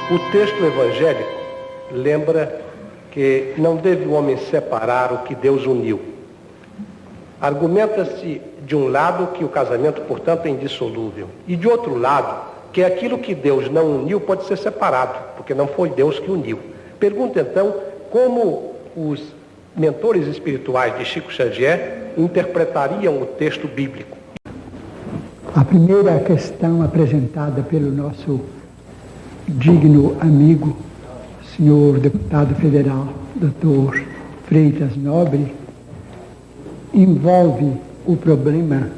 O texto evangélico lembra que não deve o homem separar o que Deus uniu. Argumenta-se de um lado que o casamento, portanto, é indissolúvel, e de outro lado que aquilo que Deus não uniu pode ser separado, porque não foi Deus que uniu. Pergunta então como os mentores espirituais de Chico Xavier interpretariam o texto bíblico. A primeira questão apresentada pelo nosso digno amigo, senhor deputado federal, Dr. Freitas Nobre, envolve o problema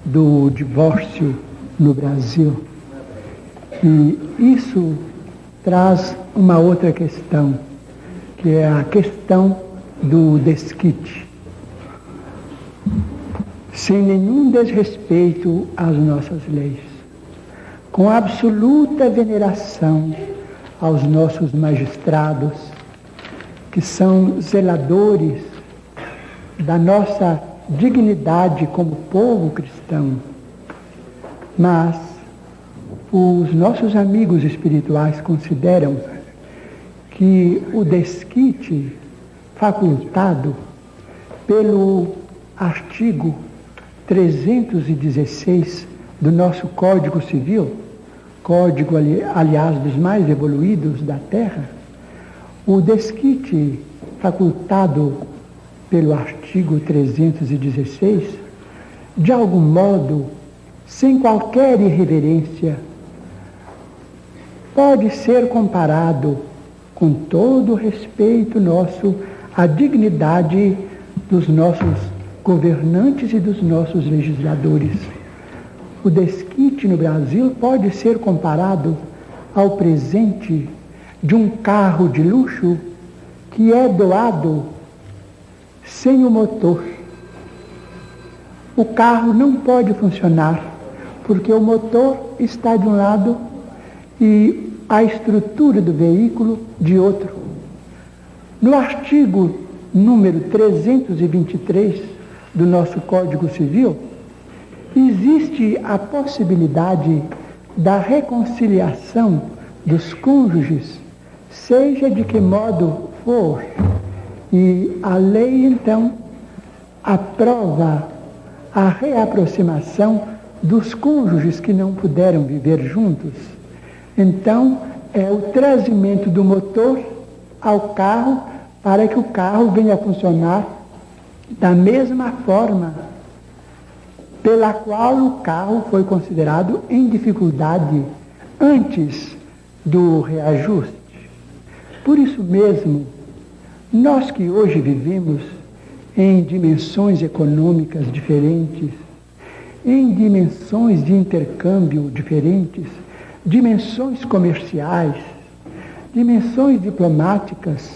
do divórcio no Brasil. E isso traz uma outra questão, que é a questão do desquite. Sem nenhum desrespeito às nossas leis, com absoluta veneração aos nossos magistrados, que são zeladores da nossa dignidade como povo cristão, mas os nossos amigos espirituais consideram que o desquite facultado pelo artigo 316 do nosso Código Civil, código, aliás, dos mais evoluídos da Terra, o desquite facultado pelo artigo 316, de algum modo, sem qualquer irreverência, pode ser comparado, com todo o respeito nosso, à dignidade dos nossos governantes e dos nossos legisladores. O desquite no Brasil pode ser comparado ao presente de um carro de luxo que é doado sem o motor. O carro não pode funcionar porque o motor está de um lado e a estrutura do veículo de outro. No artigo número 323 do nosso Código Civil, existe a possibilidade da reconciliação dos cônjuges, seja de que modo for. E a lei, então, aprova a reaproximação dos cônjuges que não puderam viver juntos. Então, é o trazimento do motor ao carro para que o carro venha a funcionar da mesma forma pela qual o carro foi considerado em dificuldade antes do reajuste. Por isso mesmo, nós que hoje vivemos em dimensões econômicas diferentes, em dimensões de intercâmbio diferentes, dimensões comerciais, dimensões diplomáticas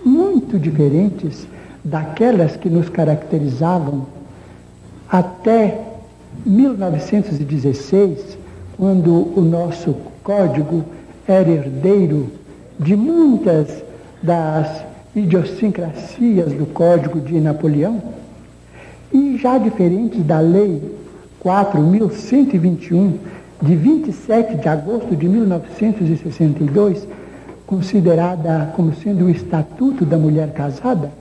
muito diferentes daquelas que nos caracterizavam até 1916, quando o nosso código era herdeiro de muitas das idiosincrasias do Código de Napoleão, e já diferentes da Lei 4.121, de 27 de agosto de 1962, considerada como sendo o Estatuto da Mulher Casada.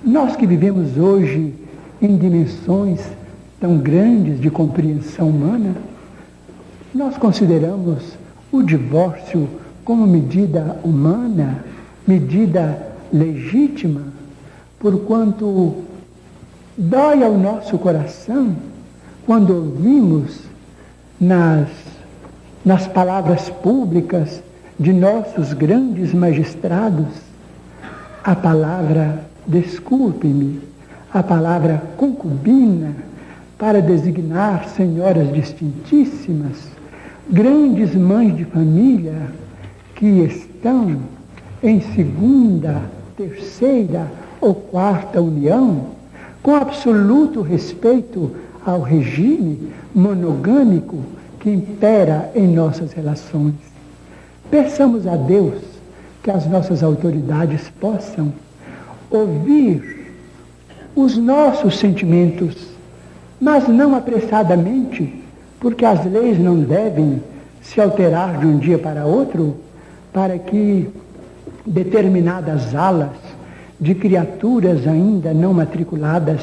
Nós que vivemos hoje em dimensões tão grandes de compreensão humana, nós consideramos o divórcio como medida humana, medida legítima, porquanto dói ao nosso coração quando ouvimos nas palavras públicas de nossos grandes magistrados a palavra desculpe-me, a palavra concubina, para designar senhoras distintíssimas, grandes mães de família que estão em segunda, terceira ou quarta união, com absoluto respeito ao regime monogâmico que impera em nossas relações. Peçamos a Deus que as nossas autoridades possam ouvir os nossos sentimentos, mas não apressadamente, porque as leis não devem se alterar de um dia para outro, para que determinadas alas de criaturas ainda não matriculadas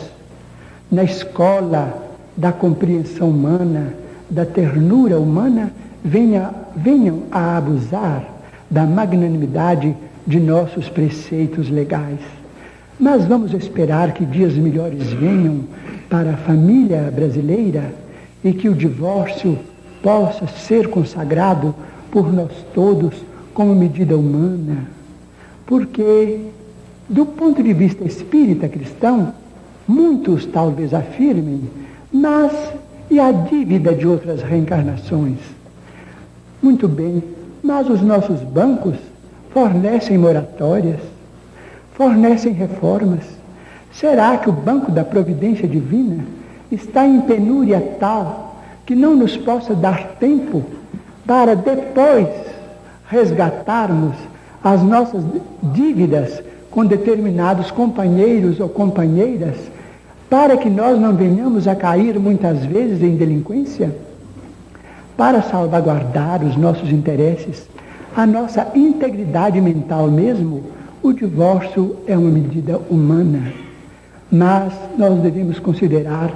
na escola da compreensão humana, da ternura humana, venham a abusar da magnanimidade de nossos preceitos legais. Mas vamos esperar que dias melhores venham para a família brasileira e que o divórcio possa ser consagrado por nós todos como medida humana. Porque, do ponto de vista espírita cristão, muitos talvez afirmem, mas e a dívida de outras reencarnações? Muito bem, mas os nossos bancos fornecem moratórias, fornecem reformas. Será que o banco da providência divina está em penúria tal que não nos possa dar tempo para depois resgatarmos as nossas dívidas com determinados companheiros ou companheiras, para que nós não venhamos a cair muitas vezes em delinquência? Para salvaguardar os nossos interesses, a nossa integridade mental mesmo, o divórcio é uma medida humana. Mas nós devemos considerar,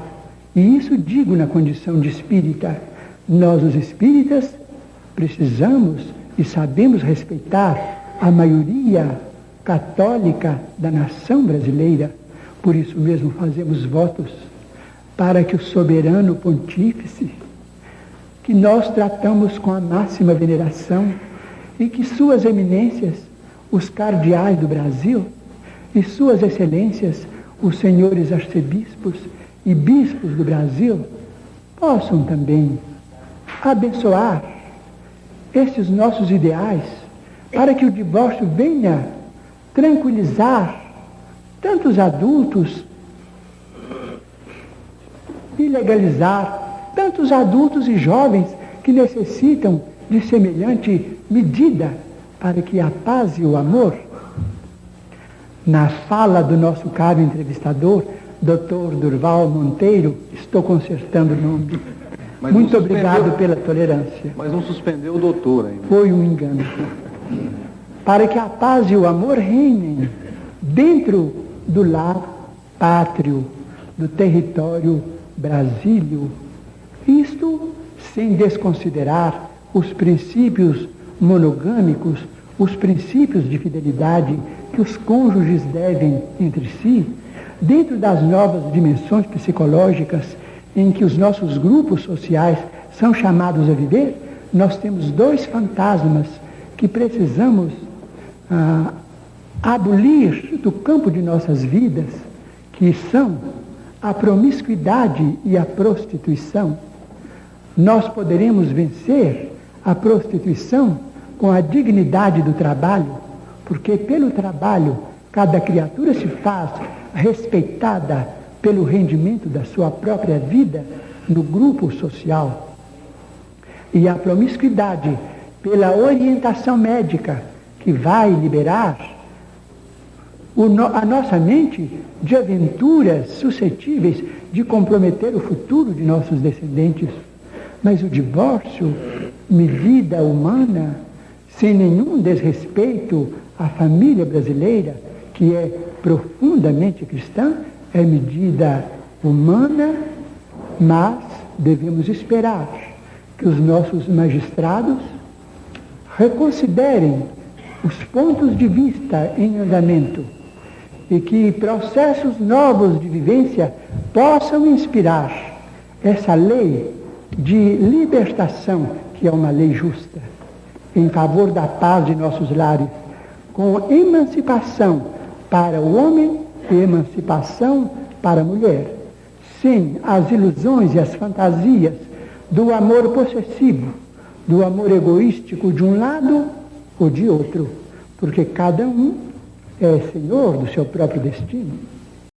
e isso digo na condição de espírita, nós os espíritas precisamos e sabemos respeitar a maioria católica da nação brasileira. Por isso mesmo fazemos votos para que o soberano pontífice, que nós tratamos com a máxima veneração, e que suas eminências, os cardeais do Brasil, e suas excelências, os senhores arcebispos e bispos do Brasil, possam também abençoar estes nossos ideais, para que o divórcio venha tranquilizar tantos adultos e legalizar tantos adultos e jovens que necessitam de semelhante medida para que a paz e o amor. Na fala do nosso caro entrevistador, Dr. Durval Monteiro, estou consertando o nome. Mas muito obrigado pela tolerância. Mas não suspendeu o doutor ainda. Foi um engano. Para que a paz e o amor reinem dentro do lar pátrio, do território brasílio. Isto sem desconsiderar os princípios monogâmicos, os princípios de fidelidade que os cônjuges devem entre si, dentro das novas dimensões psicológicas em que os nossos grupos sociais são chamados a viver. Nós temos dois fantasmas que precisamos abolir do campo de nossas vidas, que são a promiscuidade e a prostituição. Nós poderemos vencer a prostituição com a dignidade do trabalho, porque pelo trabalho cada criatura se faz respeitada pelo rendimento da sua própria vida no grupo social. E a promiscuidade pela orientação médica, que vai liberar a nossa mente de aventuras suscetíveis de comprometer o futuro de nossos descendentes. Mas o divórcio, medida humana, sem nenhum desrespeito à família brasileira, que é profundamente cristã, é medida humana, mas devemos esperar que os nossos magistrados reconsiderem os pontos de vista em andamento e que processos novos de vivência possam inspirar essa lei de libertação, que é uma lei justa, em favor da paz de nossos lares, com emancipação para o homem e emancipação para a mulher, sem as ilusões e as fantasias do amor possessivo, do amor egoístico de um lado ou de outro, porque cada um é senhor do seu próprio destino.